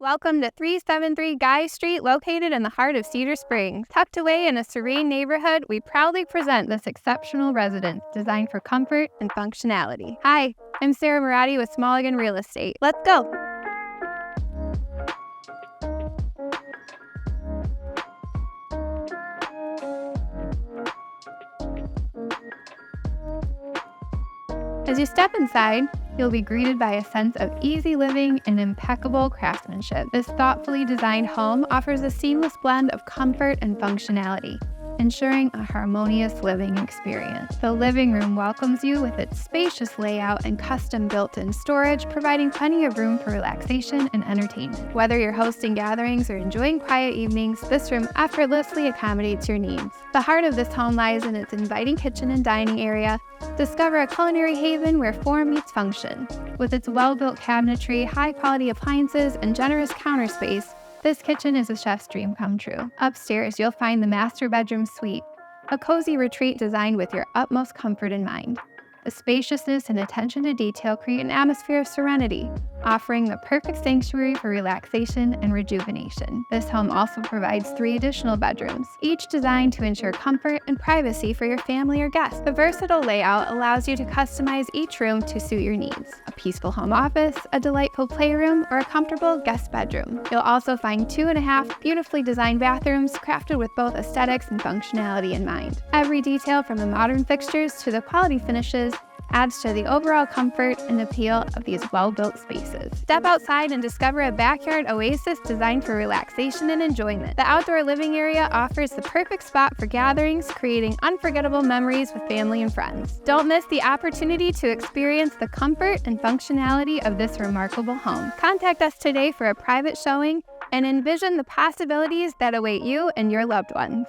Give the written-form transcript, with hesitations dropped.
Welcome to 373 Guy Street, located in the heart of Cedar Springs. Tucked away in a serene neighborhood, we proudly present this exceptional residence designed for comfort and functionality. Hi, I'm Sarah Maratti with Smallegan Real Estate. Let's go! As you step inside, you'll be greeted by a sense of easy living and impeccable craftsmanship. This thoughtfully designed home offers a seamless blend of comfort and functionality, ensuring a harmonious living experience. The living room welcomes you with its spacious layout and custom built-in storage, providing plenty of room for relaxation and entertainment. Whether you're hosting gatherings or enjoying quiet evenings, this room effortlessly accommodates your needs. The heart of this home lies in its inviting kitchen and dining area. Discover a culinary haven where form meets function. With its well-built cabinetry, high-quality appliances, and generous counter space, this kitchen is a chef's dream come true. Upstairs, you'll find the master bedroom suite, a cozy retreat designed with your utmost comfort in mind. The spaciousness and attention to detail create an atmosphere of serenity, offering the perfect sanctuary for relaxation and rejuvenation. This home also provides 3 additional bedrooms, each designed to ensure comfort and privacy for your family or guests. The versatile layout allows you to customize each room to suit your needs. A peaceful home office, a delightful playroom, or a comfortable guest bedroom. You'll also find 2.5 beautifully designed bathrooms crafted with both aesthetics and functionality in mind. Every detail from the modern fixtures to the quality finishes adds to the overall comfort and appeal of these well-built spaces. Step outside and discover a backyard oasis designed for relaxation and enjoyment. The outdoor living area offers the perfect spot for gatherings, creating unforgettable memories with family and friends. Don't miss the opportunity to experience the comfort and functionality of this remarkable home. Contact us today for a private showing and envision the possibilities that await you and your loved ones.